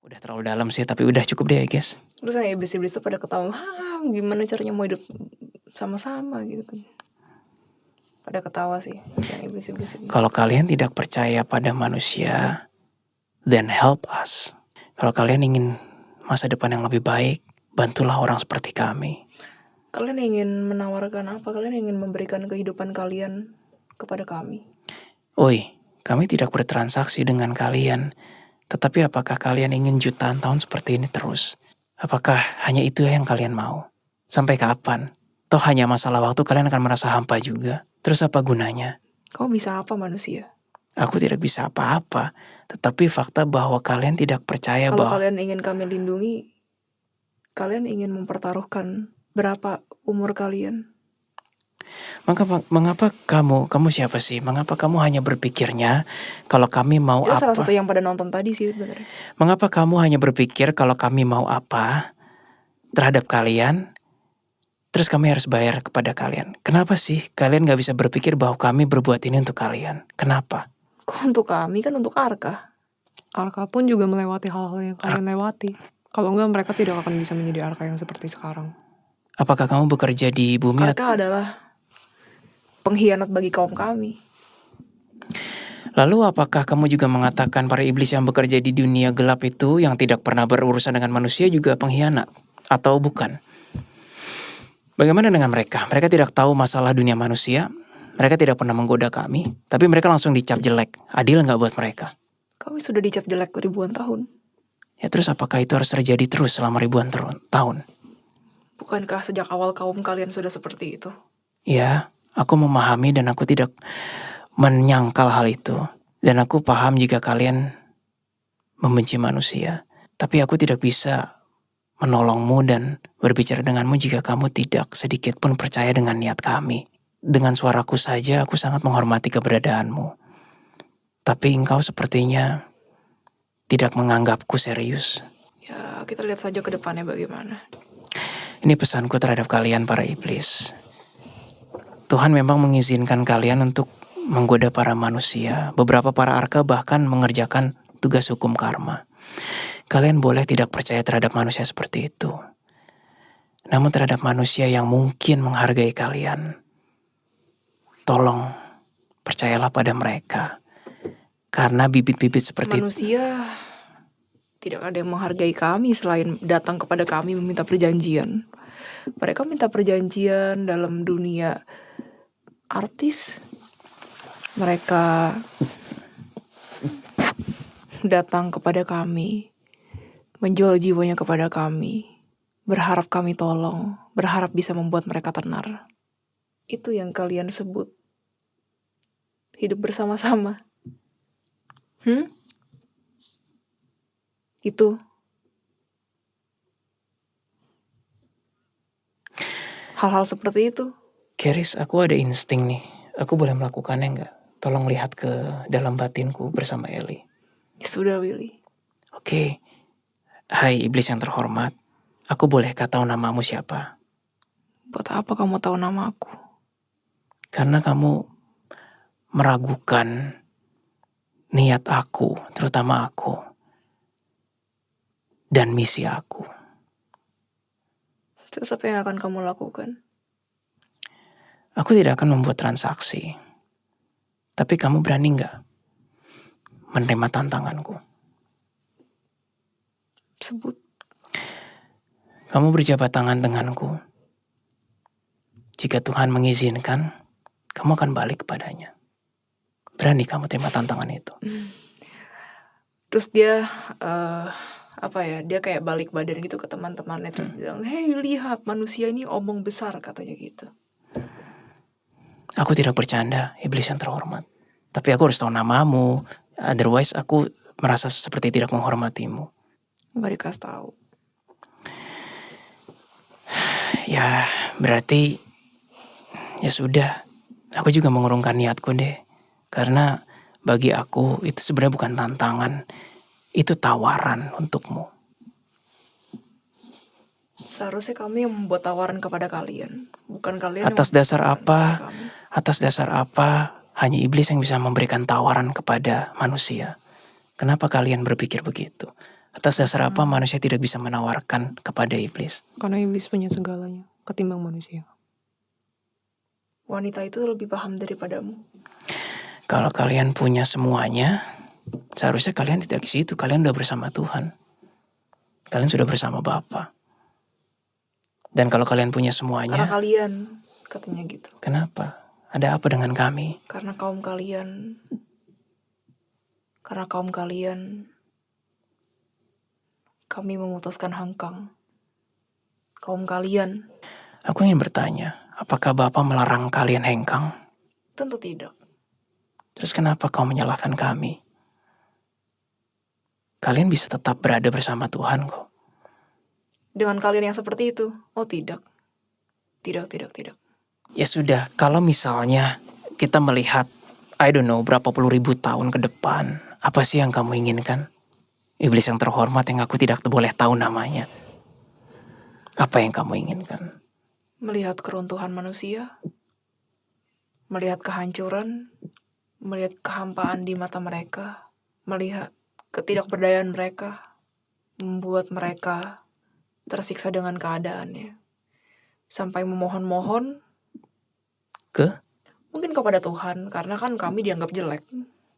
Udah terlalu dalam sih, tapi udah cukup deh, I guess. Terus yang iblis-iblis tuh pada ketawa, gimana caranya mau hidup sama-sama gitu kan. Pada ketawa sih, yang iblis-iblis itu. Kalau kalian tidak percaya pada manusia, then help us. Kalau kalian ingin masa depan yang lebih baik, bantulah orang seperti kami. Kalian ingin menawarkan apa? Kalian ingin memberikan kehidupan kalian kepada kami. Oi, kami tidak bertransaksi dengan kalian. Tetapi apakah kalian ingin jutaan tahun seperti ini terus? Apakah hanya itu yang kalian mau? Sampai kapan? Toh hanya masalah waktu kalian akan merasa hampa juga. Terus apa gunanya? Kau bisa apa manusia? Aku tidak bisa apa-apa. Tetapi fakta bahwa kalian tidak percaya Kalau bahwa... kalian ingin kami lindungi, kalian ingin mempertaruhkan berapa umur kalian? Mengapa kamu siapa sih? Mengapa kamu hanya berpikirnya kalau kami mau Itu apa? salah satu yang pada nonton tadi sih sebenarnya. Mengapa kamu hanya berpikir kalau kami mau apa terhadap kalian, terus kami harus bayar kepada kalian? Kenapa sih kalian gak bisa berpikir bahwa kami berbuat ini untuk kalian? Kenapa? Kok untuk kami kan untuk Arka. Arka pun juga melewati hal-hal yang kalian lewati. Kalau enggak mereka tidak akan bisa menjadi Arka yang seperti sekarang. Apakah kamu bekerja di bumi? Arka adalah pengkhianat bagi kaum kami. Lalu apakah kamu juga mengatakan para iblis yang bekerja di dunia gelap itu yang tidak pernah berurusan dengan manusia juga pengkhianat? Atau bukan? Bagaimana dengan mereka? Mereka tidak tahu masalah dunia manusia. Mereka tidak pernah menggoda kami. Tapi mereka langsung dicap jelek. Adil nggak buat mereka? Kami sudah dicap jelek ribuan tahun. Ya terus apakah itu harus terjadi terus selama ribuan tahun? Bukankah sejak awal kaum kalian sudah seperti itu? Ya, aku memahami dan aku tidak menyangkal hal itu. Dan aku paham jika kalian membenci manusia. Tapi aku tidak bisa menolongmu dan berbicara denganmu jika kamu tidak sedikit pun percaya dengan niat kami. Dengan suaraku saja aku sangat menghormati keberadaanmu. Tapi engkau sepertinya tidak menganggapku serius. Ya, kita lihat saja ke depannya bagaimana. Ini pesanku terhadap kalian para iblis. Tuhan memang mengizinkan kalian untuk menggoda para manusia. Beberapa para arka bahkan mengerjakan tugas hukum karma. Kalian boleh tidak percaya terhadap manusia seperti itu. Namun terhadap manusia yang mungkin menghargai kalian, tolong percayalah pada mereka. Karena bibit-bibit seperti manusia tidak ada yang menghargai kami selain datang kepada kami meminta perjanjian. Mereka minta perjanjian dalam dunia artis. Mereka datang kepada kami, menjual jiwanya kepada kami, berharap kami tolong, berharap bisa membuat mereka tenar. Itu yang kalian sebut hidup bersama-sama. Itu hal-hal seperti itu. Keris, aku ada insting nih. Aku boleh melakukannya nggak? Tolong lihat ke dalam batinku bersama Eli. Ya sudah, Willy. Oke. Hai iblis yang terhormat. Aku bolehkah tahu namamu siapa? Buat apa kamu tahu nama aku? Karena kamu meragukan niat aku, terutama aku, dan misi aku. Terus apa yang akan kamu lakukan? Aku tidak akan membuat transaksi. Tapi kamu berani nggak menerima tantanganku? Sebut. Kamu berjabat tangan denganku. Jika Tuhan mengizinkan, kamu akan balik kepadanya. Berani kamu terima tantangan itu? Terus dia dia kayak balik badan gitu ke teman-temannya terus bilang, "Hey, lihat manusia ini omong besar," katanya gitu. Aku tidak bercanda, iblis yang terhormat. Tapi aku harus tahu namamu, otherwise aku merasa seperti tidak menghormatimu. Nggak dikasih tahu. Ya, berarti ya sudah. Aku juga mengurungkan niatku deh. Karena bagi aku itu sebenarnya bukan tantangan. Itu tawaran untukmu. Seharusnya kami yang membuat tawaran kepada kalian, bukan kalian. Atas dasar apa? Atas dasar apa? Hanya iblis yang bisa memberikan tawaran kepada manusia. Kenapa kalian berpikir begitu? Atas dasar apa manusia tidak bisa menawarkan kepada iblis? Karena iblis punya segalanya ketimbang manusia. Wanita itu lebih paham daripadamu. Kalau kalian punya semuanya, seharusnya kalian tidak di situ. Kalian udah bersama Tuhan. Kalian sudah bersama Bapa. Dan kalau kalian punya Karena semuanya, kalian, katanya gitu. kenapa? Ada apa dengan kami? Karena kaum kalian kami memutuskan hangkang. Kaum kalian Aku ingin bertanya, apakah Bapa melarang kalian hengkang? tentu tidak. Terus kenapa kau menyalahkan kami? Kalian bisa tetap berada bersama Tuhan kok. Dengan kalian yang seperti itu, oh tidak. Tidak. Ya sudah, kalau misalnya kita melihat, I don't know, berapa puluh ribu tahun ke depan, apa sih yang kamu inginkan? Iblis yang terhormat yang aku tidak boleh tahu namanya. Apa yang kamu inginkan? Melihat keruntuhan manusia, melihat kehancuran, melihat kehampaan di mata mereka, melihat ketidakberdayaan mereka, membuat mereka tersiksa dengan keadaannya. Sampai memohon-mohon, Ke? mungkin kepada Tuhan, karena kan kami dianggap jelek.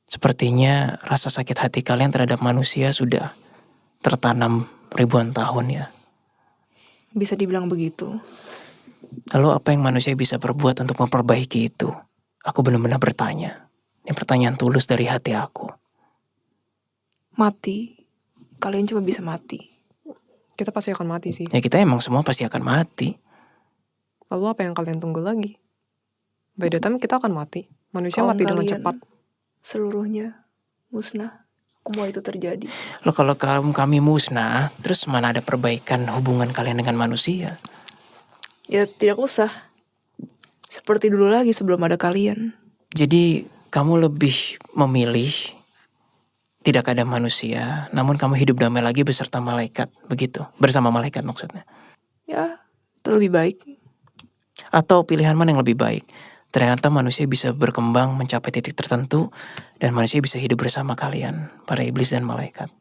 Sepertinya rasa sakit hati kalian terhadap manusia sudah tertanam ribuan tahun ya. Bisa dibilang begitu. Lalu apa yang manusia bisa berbuat untuk memperbaiki itu? Aku benar-benar bertanya. Ini pertanyaan tulus dari hati aku. Mati. Kalian cuma bisa mati. Kita pasti akan mati sih. Ya kita emang semua pasti akan mati. Lalu apa yang kalian tunggu lagi? By the time kita akan mati. Manusia Kaum mati dengan kalian cepat. seluruhnya musnah. Semua itu terjadi. Loh kalau kami musnah, terus mana ada perbaikan hubungan kalian dengan manusia? Ya tidak usah. Seperti dulu lagi sebelum ada kalian. Jadi kamu lebih memilih tidak ada manusia, namun kamu hidup damai lagi beserta malaikat, begitu? Bersama malaikat maksudnya. Ya, itu lebih baik. Atau pilihan mana yang lebih baik? Ternyata manusia bisa berkembang mencapai titik tertentu dan manusia bisa hidup bersama kalian, para iblis dan malaikat.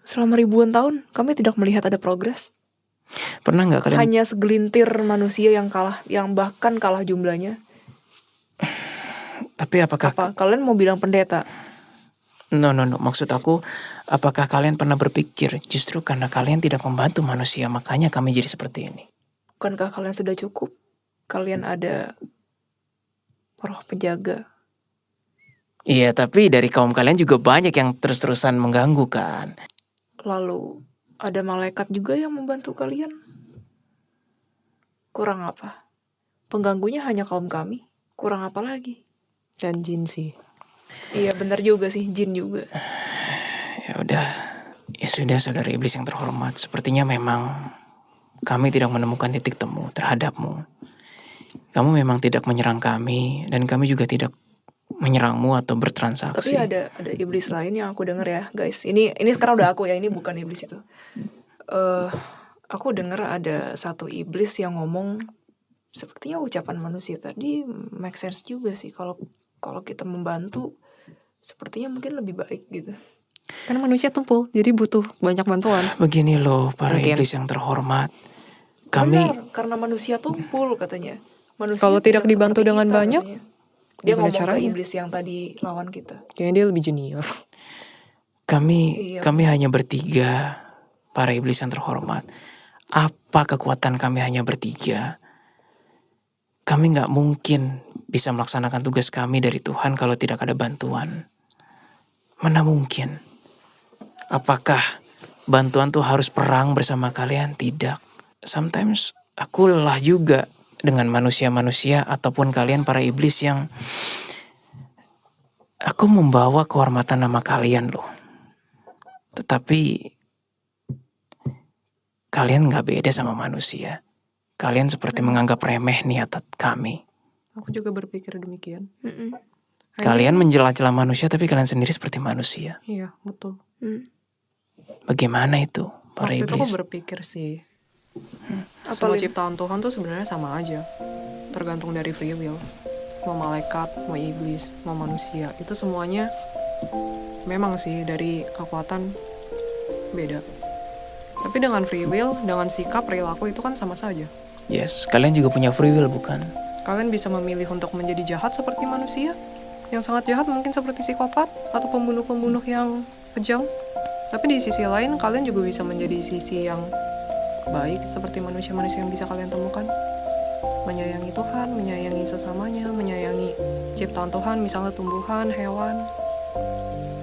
Selama ribuan tahun, kami tidak melihat ada progres. Pernah nggak kalian? Hanya segelintir manusia yang kalah, yang bahkan kalah jumlahnya. Tapi apakah? Apa? Kalian mau bilang pendeta? No. Maksud aku, apakah kalian pernah berpikir justru karena kalian tidak membantu manusia, makanya kami jadi seperti ini? Bukankah kalian sudah cukup? Kalian ada roh penjaga. Iya, tapi dari kaum kalian juga banyak yang terus-terusan mengganggu kan? Lalu ada malaikat juga yang membantu kalian. Kurang apa? Pengganggunya hanya kaum kami. Kurang apa lagi? Dan jin sih. Iya benar juga sih, jin juga. Ya udah, ya sudah saudara iblis yang terhormat. Sepertinya memang kami tidak menemukan titik temu terhadapmu. Kamu memang tidak menyerang kami dan kami juga tidak menyerangmu atau bertransaksi. Tapi ada iblis lain yang aku dengar ya, guys. Ini sekarang udah aku ya, ini bukan iblis itu. Aku dengar ada satu iblis yang ngomong sepertinya ucapan manusia tadi make sense juga sih, kalau kita membantu sepertinya mungkin lebih baik gitu. Karena manusia tumpul, jadi butuh banyak bantuan. Begini loh para Mungkin. iblis yang terhormat. Kami Benar, karena manusia tumpul katanya. Manusia Kalau tidak dibantu seperti dengan kita, banyak, katanya. Dia gimana ngomong ke caranya? iblis yang tadi lawan kita. Kayaknya dia lebih junior. kami Iya. hanya bertiga, para iblis yang terhormat. Apa kekuatan kami hanya bertiga? Kami nggak mungkin bisa melaksanakan tugas kami dari Tuhan kalau tidak ada bantuan. Mana mungkin? Apakah bantuan tuh harus perang bersama kalian? Tidak. Sometimes aku lelah juga dengan manusia-manusia ataupun kalian para iblis yang aku membawa kehormatan nama kalian loh. Tetapi kalian nggak beda sama manusia. Kalian seperti menganggap remeh niat kami. Aku juga berpikir demikian. Mm-mm. Kalian menjela-jela manusia tapi kalian sendiri seperti manusia. Iya, betul. Mm. Bagaimana itu para Waktu itu aku iblis? berpikir sih, Apa semua Lin? ciptaan Tuhan tuh sebenarnya sama aja. Tergantung dari free will. Mau malaikat, mau iblis, mau manusia. Itu semuanya memang sih dari kekuatan beda. Tapi dengan free will, dengan sikap, perilaku itu kan sama saja. Yes, kalian juga punya free will bukan? Kalian bisa memilih untuk menjadi jahat seperti manusia, yang sangat jahat mungkin seperti psikopat, atau pembunuh-pembunuh yang kejam. Tapi di sisi lain, kalian juga bisa menjadi sisi yang baik, seperti manusia-manusia yang bisa kalian temukan. Menyayangi Tuhan, menyayangi sesamanya, menyayangi ciptaan Tuhan, misalnya tumbuhan, hewan.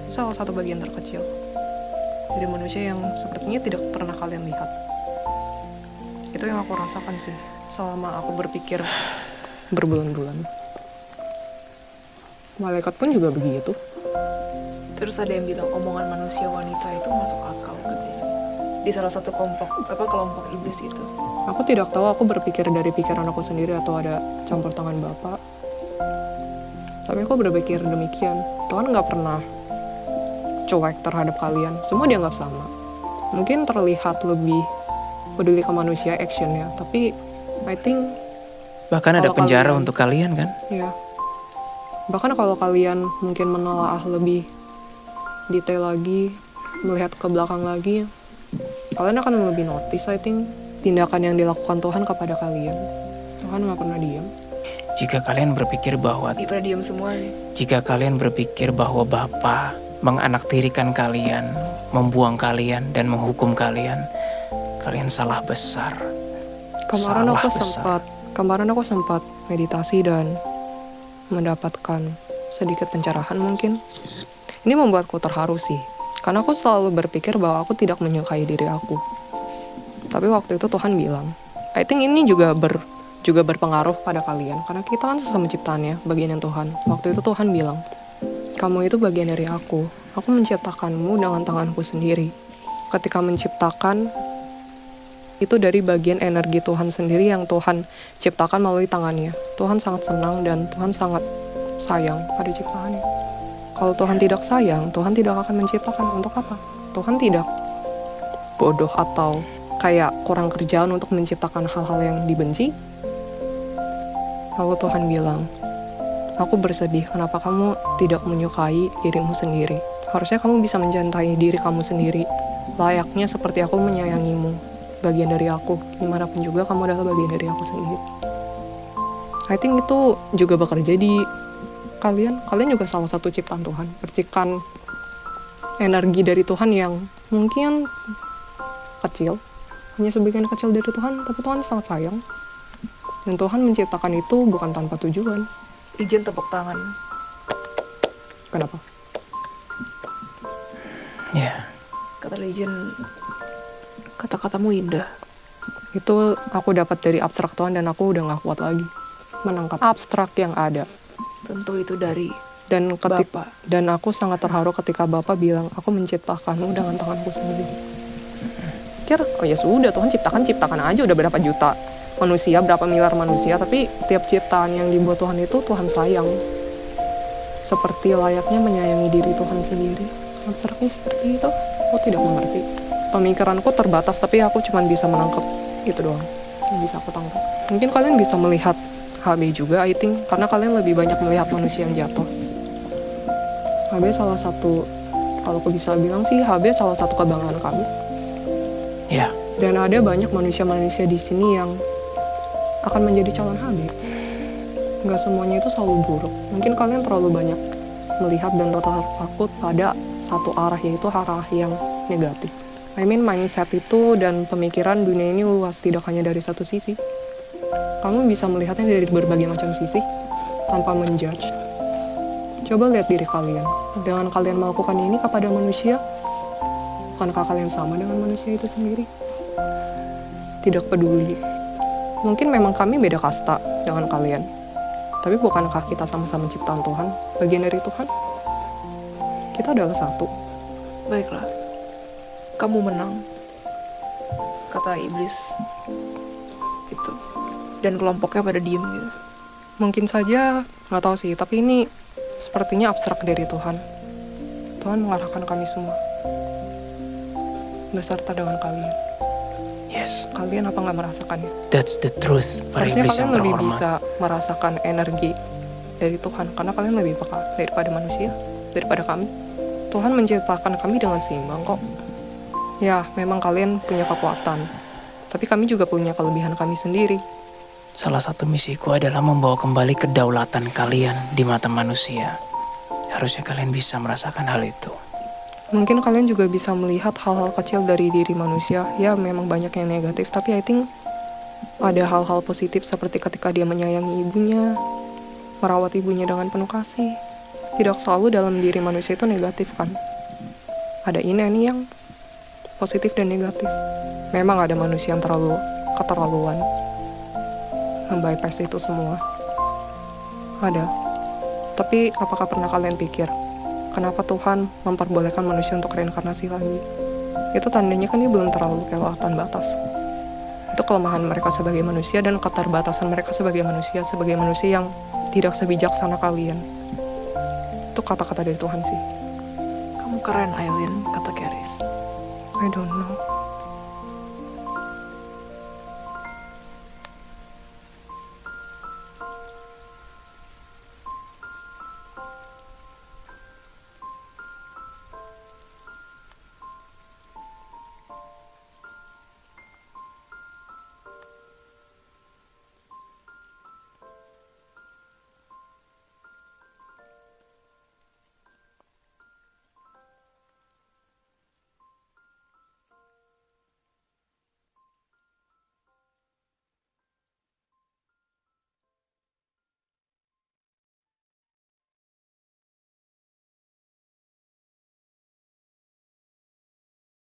Itu salah satu bagian terkecil dari manusia yang sepertinya tidak pernah kalian lihat. Itu yang aku rasakan sih selama aku berpikir berbulan-bulan. Malaikat pun juga begitu. Terus ada yang bilang omongan manusia wanita itu masuk akal katanya. Di salah satu kelompok iblis itu. Aku tidak tahu aku berpikir dari pikiran aku sendiri atau ada campur tangan Bapak. Tapi aku berpikir demikian. Tuhan nggak pernah cuek terhadap kalian. Semua dianggap sama. Mungkin terlihat lebih peduli ke manusia actionnya. Tapi I think Bahkan ada Kalau penjara kalian- untuk kalian kan? ya. Bahkan kalau kalian mungkin menelaah lebih detail lagi, melihat ke belakang lagi, kalian akan lebih notice I think tindakan yang dilakukan Tuhan kepada kalian. Tuhan nggak pernah diam. Jika kalian berpikir bahwa Pada diem semua nih. Jika kalian berpikir bahwa Bapa menganaktirikan kalian, membuang kalian, dan menghukum kalian, kalian salah besar. Kemarin aku sempat meditasi dan mendapatkan sedikit pencerahan mungkin. Ini membuatku terharu sih, karena aku selalu berpikir bahwa aku tidak menyukai diri aku. Tapi waktu itu Tuhan bilang, I think ini juga berpengaruh pada kalian, karena kita kan sesama ciptaannya, bagian yang Tuhan. Waktu itu Tuhan bilang, kamu itu bagian dari aku menciptakanmu dengan tanganku sendiri. Ketika menciptakan, itu dari bagian energi Tuhan sendiri yang Tuhan ciptakan melalui tangannya. Tuhan sangat senang dan Tuhan sangat sayang pada ciptaannya. Kalau Tuhan tidak sayang, Tuhan tidak akan menciptakan. Untuk apa? Tuhan tidak bodoh atau kayak kurang kerjaan untuk menciptakan hal-hal yang dibenci. Lalu Tuhan bilang, aku bersedih kenapa kamu tidak menyukai dirimu sendiri. Harusnya kamu bisa mencintai diri kamu sendiri. Layaknya seperti aku menyayangimu. Bagian dari aku. Dimanapun juga kamu adalah bagian dari aku sendiri. I think itu juga bekerja di kalian. Kalian juga salah satu ciptaan Tuhan. Percikan energi dari Tuhan yang mungkin kecil. Hanya sebagian kecil dari Tuhan. Tapi Tuhan sangat sayang. Dan Tuhan menciptakan itu bukan tanpa tujuan. Ijen tepuk tangan. Kenapa? Ya, Kata Ijen, kata-katamu indah. Itu aku dapat dari abstrak Tuhan dan aku udah gak kuat lagi menangkap abstrak yang ada. Tentu itu dari Dan Bapak. dan aku sangat terharu ketika Bapak bilang, aku menciptakanmu dengan tanganku sendiri. Oh ya sudah, Tuhan ciptakan aja udah berapa juta manusia, berapa miliar manusia, tapi tiap ciptaan yang dibuat Tuhan itu Tuhan sayang. Seperti layaknya menyayangi diri Tuhan sendiri. Abstraknya seperti itu, aku tidak mengerti. Pemikiranku terbatas, tapi aku cuma bisa menangkap itu doang yang bisa aku tangkap. Mungkin kalian bisa melihat HB juga, I think, karena kalian lebih banyak melihat manusia yang jatuh. HB salah satu, kalau aku bisa bilang sih, HB salah satu kebanggaan kami. ya, Dan ada banyak manusia-manusia di sini yang akan menjadi calon HB. Nggak semuanya itu selalu buruk. Mungkin kalian terlalu banyak melihat dan tertakut pada satu arah, yaitu arah yang negatif. I mean, mindset itu dan pemikiran dunia ini luas, tidak hanya dari satu sisi. Kamu bisa melihatnya dari berbagai macam sisi, tanpa menjudge. Coba lihat diri kalian. Dengan kalian melakukan ini kepada manusia, bukankah kalian sama dengan manusia itu sendiri? Tidak peduli. Mungkin memang kami beda kasta dengan kalian. Tapi bukankah kita sama-sama ciptaan Tuhan? Bagian dari Tuhan? Kita adalah satu. Baiklah, kamu menang, kata iblis itu. Dan kelompoknya pada diem gitu. Mungkin saja, nggak tahu sih, tapi ini sepertinya abstrak dari Tuhan. Tuhan mengarahkan kami semua. Beserta dengan kalian. yes, Kalian apa nggak merasakannya? that's the truth. Para Harusnya iblis kalian yang lebih terhormat. bisa merasakan energi dari Tuhan. Karena kalian lebih peka daripada manusia, daripada kami. Tuhan menciptakan kami dengan seimbang kok. Ya, memang kalian punya kekuatan. Tapi kami juga punya kelebihan kami sendiri. Salah satu misiku adalah membawa kembali kedaulatan kalian di mata manusia. Harusnya kalian bisa merasakan hal itu. Mungkin kalian juga bisa melihat hal-hal kecil dari diri manusia. Ya, memang banyak yang negatif, tapi I think ada hal-hal positif seperti ketika dia menyayangi ibunya, merawat ibunya dengan penuh kasih. Tidak selalu dalam diri manusia itu negatif kan. Ada ini yang positif dan negatif. Memang ada manusia yang terlalu keterlaluan, membypass itu semua. Ada. Tapi apakah pernah kalian pikir, kenapa Tuhan memperbolehkan manusia untuk reinkarnasi lagi? Itu tandanya kan dia belum terlalu kelewatan batas. Itu kelemahan mereka sebagai manusia dan keterbatasan mereka sebagai manusia yang tidak sebijaksana kalian. Itu kata-kata dari Tuhan sih. Kamu keren, Aileen, kata Keris. I don't know.